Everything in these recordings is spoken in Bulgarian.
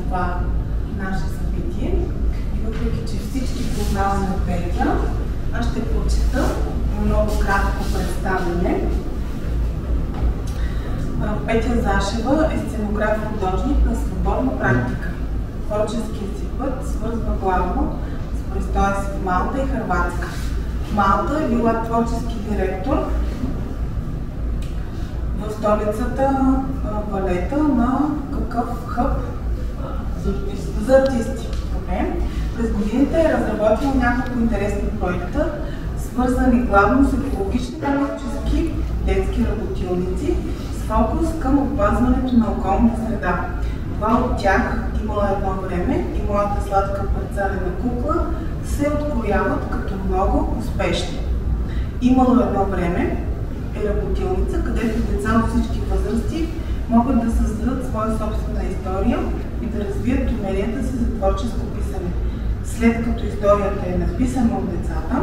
това наше събитие. И въпреки че всички познаваме Петя, аз ще прочета много кратко представяне. Петя Зашева е сценограф-художник на свободна практика. Творческият си път свързва главно с престоя си в Малта и Хърватска. В Малта е била творчески директор в столицата Валета на какъв хъб? За артисти. През годините е разработила няколко интересни проекта, свързани главно с екологични творчески детски работилници с фокус към опазването на околната среда. Това от тях "Имала едно време" и "Моята сладка парцалена кукла" се открояват като много успешни. "Имало едно време" е работилница, където деца от всички възрасти могат да създадат своя собствена история и да развият уменията си за творческо писане. След като историята е написана от децата,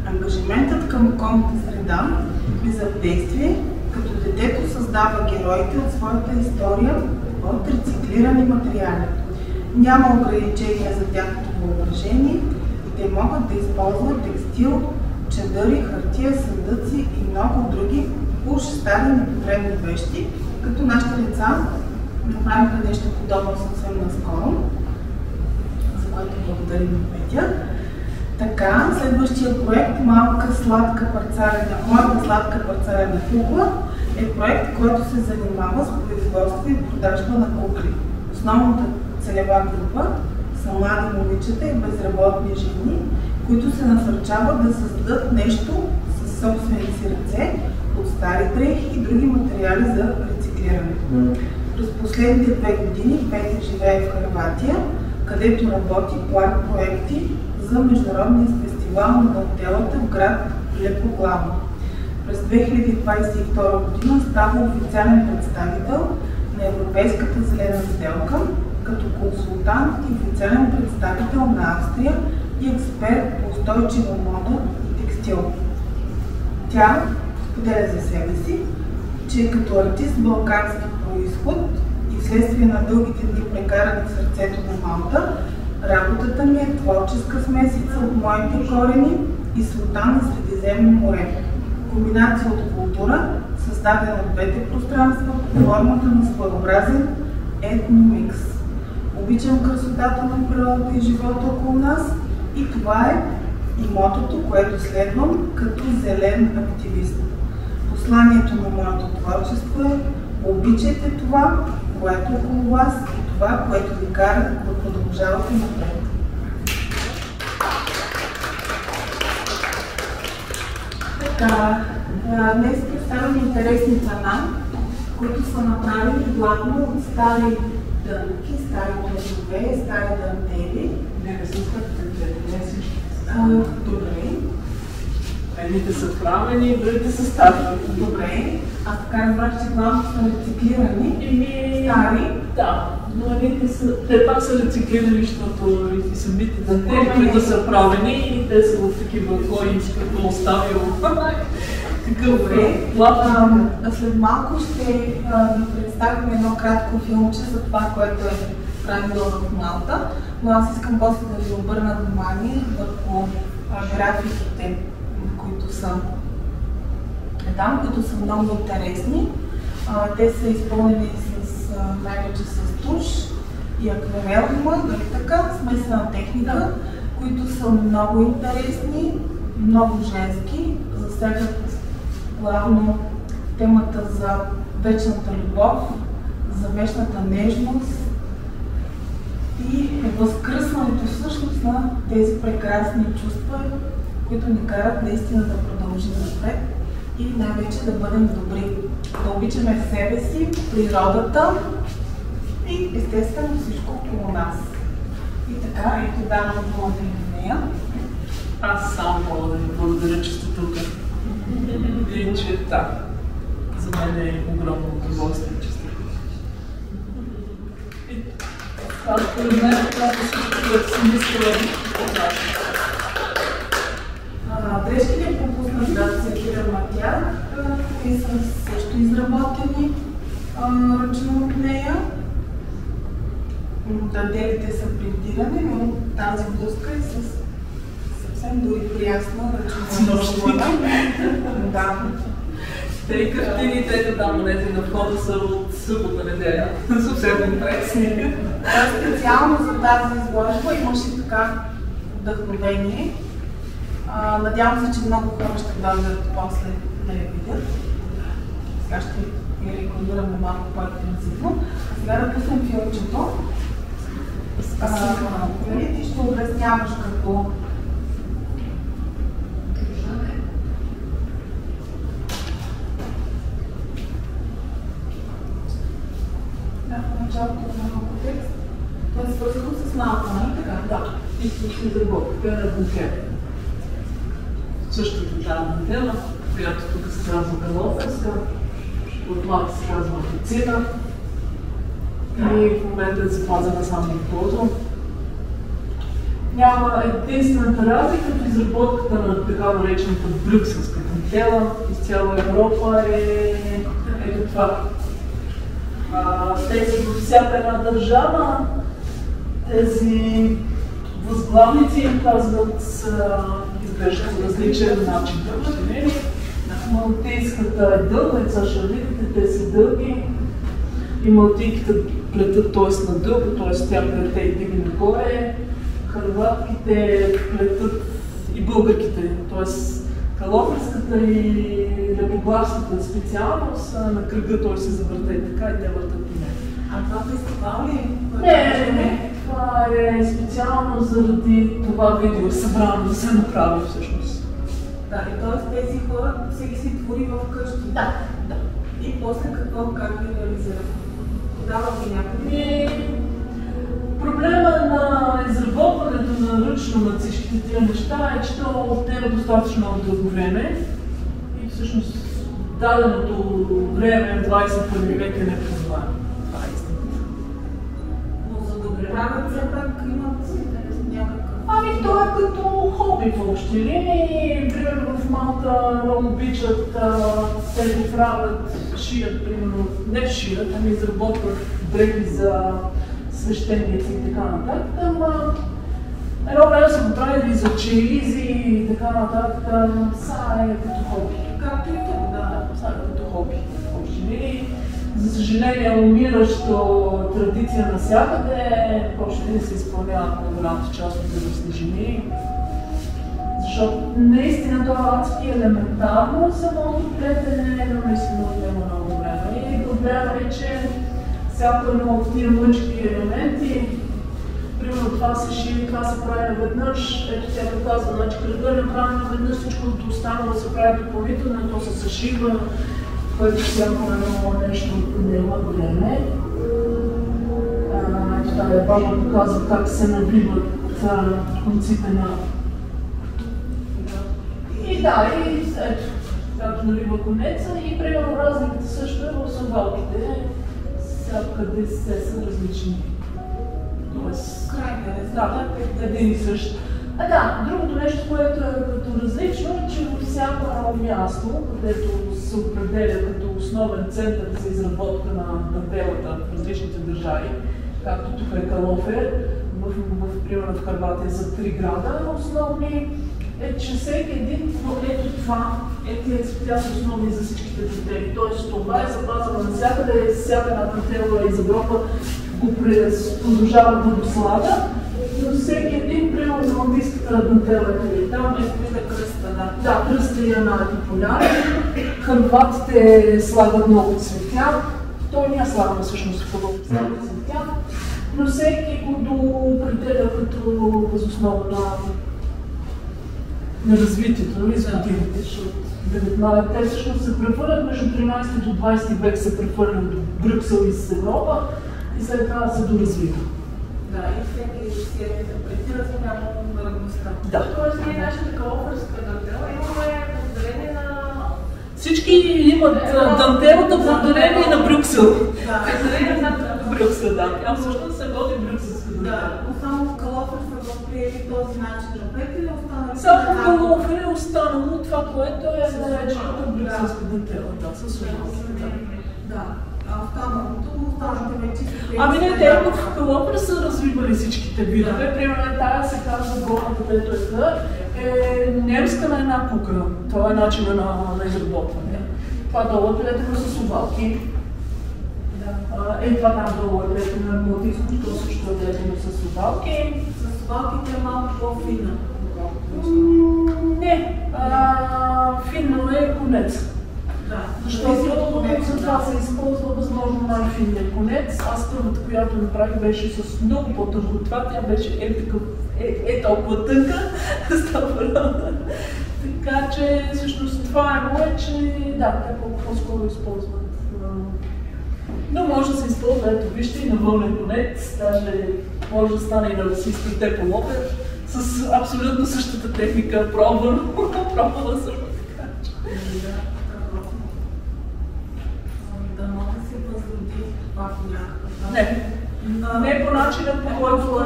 ангажиментът към околната среда влиза в действие, като детето създава героите от своята история от рециклирани материали. Няма ограничения за тяхното въображение и те могат да използват текстил, чадъри, хартия, съндъци и много други уж стари непотребни вещи, като нашите деца направиха нещо подобно съвсем наскоро, за което благодарим на Петя. Така, следващия проект "Моята сладка парцалена кукла" е проект, който се занимава с производство и продажба на кукли. Основната целева група са млади момичета и безработни жени, които се насърчават да създадат нещо със собствените си ръце от стари дрехи и други материали за рециклиране. През последните 2 години Петя живее в Хърватия, където работи по проекти за Международния фестивал на дантелата в град Лепоглава. През 2022 година става официален представител на Европейската зелена сделка, като консултант и официален представител на Австрия и експерт по устойчива мода и текстил. Тя споделя за себе си, че като артист с балкански произход и вследствие на дългите дни прекарани в сърцето на Малта, работата ми е творческа смесица от моите корени и света на Средиземно море. Комбинация от култура, създадена от двете пространства под формата на своеобразен етномикс. Обичам красотата на природата и живота около нас и това е и мотото, което следвам като зелен активист. Посланието на моето творчество е: обичайте това, което е около вас и това, което ви кара да продължавате напред. Така, днес представям интересни пана, които са направени главно от стари дънки, стари пледове, стари дантели. Не са стъпките, не всички. Добре. Едните са правени, другите са стари. Добре. Аз така разбрах, че главно са рециклирани. Стари. Да, но едните са... Те пак са рециклирани, защото и самите дантели, които са правени, и те са в такива кои, като оставил. Добре. След малко ще ви представим едно кратко филмче за това, което е правило в Малта, но аз искам после да ви обърна внимание върху графиките, които са там, които са много интересни. Те са изпълнени най-вече с туш и акварел, нали така, смесена техника, които са много интересни, много женски, засягат главно темата за вечната любов, за вечната нежност и възкръсването всъщност на тези прекрасни чувства, които ни карат наистина да продължим напред и най-вече да бъдем добри, да обичаме себе си, природата и естествено всичко около нас. И така, ето давам думата на нея. Аз само мога да ви благодаря, че сте тук. И че да, за мен е огромно удоволствие, че сте тук. Това според мен е това всичко, което съм искала да покажа. Дрежките пропуснах да цитирам на тях. Те са също изработени ръчно от нея. Дантелите са принтирани, но тази блузка е с съвсем дори приясна ръчна. Да. Те и картините там тези на входа са от събота неделя. Съвсем интересни. Специално за тази изложба имаше така вдъхновение. Надявам се, че много хора ще дойдат после да я видят. Сега ще я рекламираме малко по-интензивно. Сега да пуснем филмчето. И ще обясняваш какво. В началото на малко текст. Това е свързано с малко, нали така? Да. И с изработка на букет. Същата тази модела, която тук се казва галофеска, отмах се казва официна. И в момента е запазена само фото. Няма единствената разлика в изработката на така наречената брюкселска дантела. Из цяла Европа е ето това. Тези във всяка една държава, тези възглавници им казват, изглеждат по различен начин. Малтийската е дълга, сега ще видите, те са дълги. И малтийките плетат, т.е. на дълго, т.е. тя плете и дига нагоре. Хърватките плетат и българките, т.е. калоферската и лепоглавската специалност на кръга, той се завърта и така и те въртат по нея. А това фестивал ли? Не, това е специално заради това видео събрано да се направи всъщност. Да, и т.е. тези хора всеки си твори вкъщи. Да. И после как ги реализират? Подава ги някъде? Проблема на изработването на ръчно на всичките тия неща е, че то отнема достатъчно дълго време и всъщност даденото време в 21 век е непознаваемо. Това е истината. Но за да го правят все пак имат някакъв... То е като хоби в общи линии. Примерно в Малта много обичат, те го правят, шият, примерно, не шият, ами изработват дрехи за свещеници и така нататък. Едно време са го правили за чеизи и така нататък. Сега е като хоби. Както и това, да. Сега е като хоби. За съжаление, умиращо традиция навсякъде, почти не се изпълняват на голямата част от възрастни жени. Защото наистина това е адски елементарно, самото плетене, но наистина отнема много време. И проблема е, че всяко едно от тия мънички елементи, примерно това се шие, това се прави наведнъж, ето тя показва, значи кръга е направено наведнъж, всичкото останало се прави допълнително, то се съшива, което всяко едно нещо отнема време. Баба показва как се набиват конците на... И да, и ето, както набива конеца и примерно разликата също е в съвалките. Всякъде се са различни. Тоест, да, един и същ. Другото нещо, което е като различно, е, че във всяко едно място, където се определя като основен център за изработка на дантелата в различните държави, както тук е Калофер, примерно в Хърватия за 3 града, основни е, че всеки един, ето това, тия цветя са основни за всичките дантели. Тоест това е запазено навсякъде, всяка една дантела из Европа го продължава да дослага, но всеки един, примерно за малтийската дантела е там, вижда кръста, да, кръста е на популярен. Хърватите слагат много цветя, той ние слагаме всъщност цветя, но всеки го определя като възоснова на развитието, нали, за годините, защото те всъщност се прехвърлят между 13 до 20 век, се прехвърлят до Брюксел из Европа и след това се доразвива. Да, и всеки си интерпретира спрямо народността. Да. Тоест ние нашата калоферска дантела имаме благодарение на... Всички имат дантелата благодарение на Брюксел. Да. Благодарение на Брюксел, да. А всъщност се води брюкселска дантела. Да, но само в Калофер са възприели този начин на плет или останали? Само в Калофер е останало това, което е наречената брюкселска дантела. Да, със удоволствие. Да, а останалото останалите вече са Ами не, те в Калопра са развивали всичките видове. Примерно тая се казва горната, дето е немска на една кукра. Това е начинът на изработване. Това долу е плетено с овалки. Това там долу е плетено на малтийско, то също е плетено с овалки. С овалките е малко по-фина. Не, финно е конец. Да, Защото за това се използва възможно най-финния конец. Аз първата, която направих, беше с много по-тънко това. Тя беше толкова тънка. Така че всъщност това е мое, че да, те по-скоро използват. Но може да се използва, ето вижте, и на вълнен конец. Даже може да стане и на расистите по лопер с абсолютно същата техника, пробвала също така. Да мога да се възроди това по някакъв начин. Не по начина, по който е.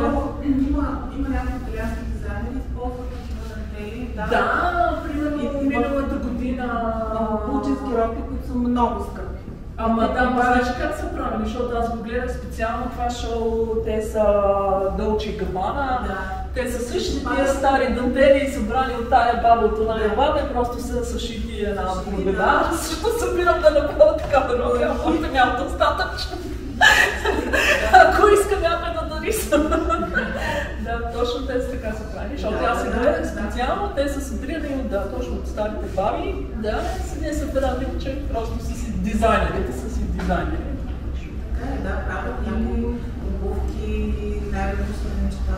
Има някакви италиански дизайнери, използват такива дантели. Да, примерно миналата година. Пулчински робки, които са много скъпи. Ама да, знаеш как са правили, защото аз го гледах специално това шоу, те са Dolce & Gabbana, те са същите тия стари дантели и събрани от тая баба, от оная баба и просто са съшити една победа. Също събирам да направя такава роля, още няма достатъчно. Ако искам някой да нарисам. Да, точно те са така са правили, защото аз се гледах специално, те са събирани точно от старите баби, не са правили, че просто са си дизайнерите, са си дизайнери. Да, правят някои обувки, най-различни неща,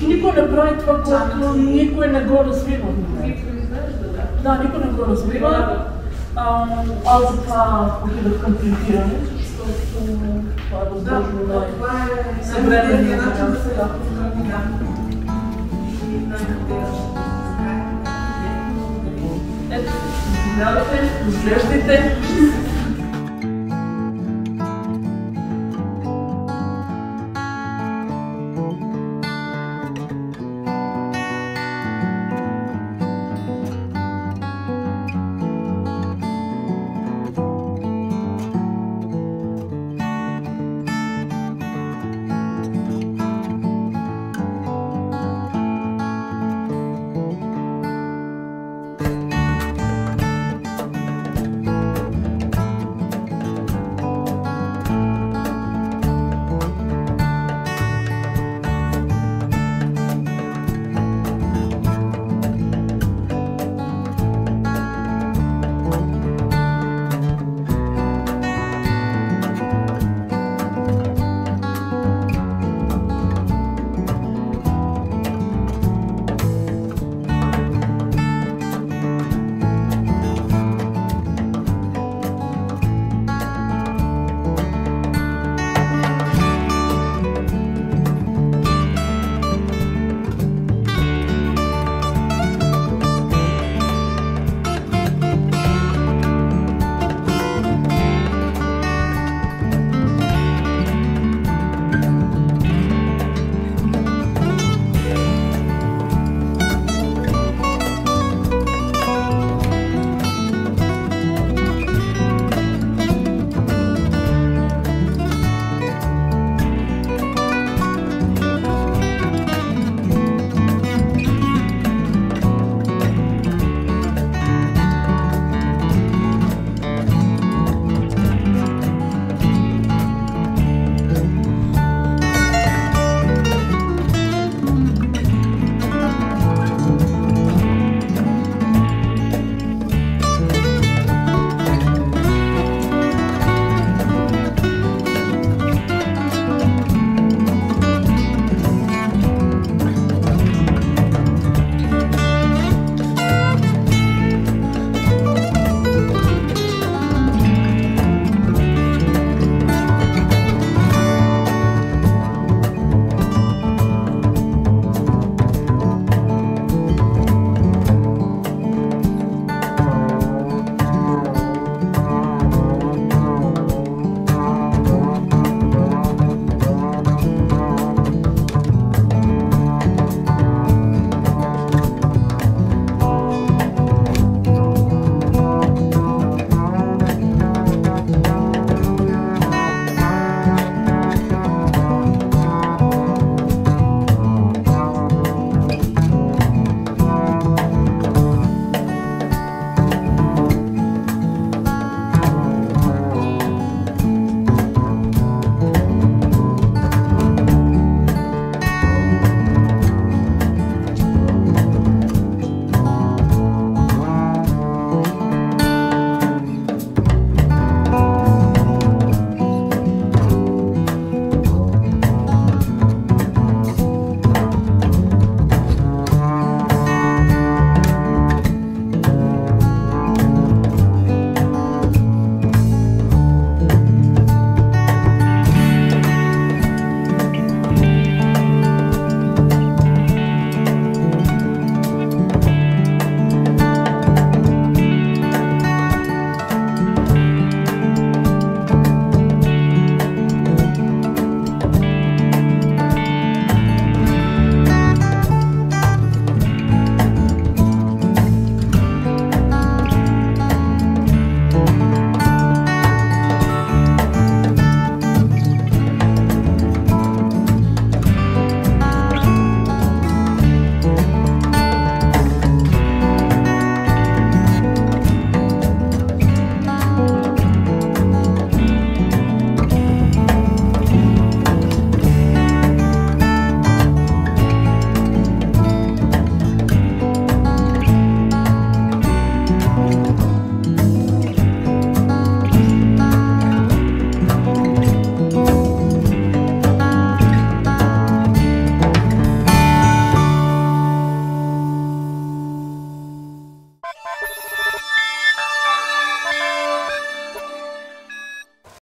никой не прави това, което никой не го развива. Да, никой не го развива. Аз за това отидах към принтиране, защото това е възможно най-съвременния начин да се ето, гледате, разглеждайте.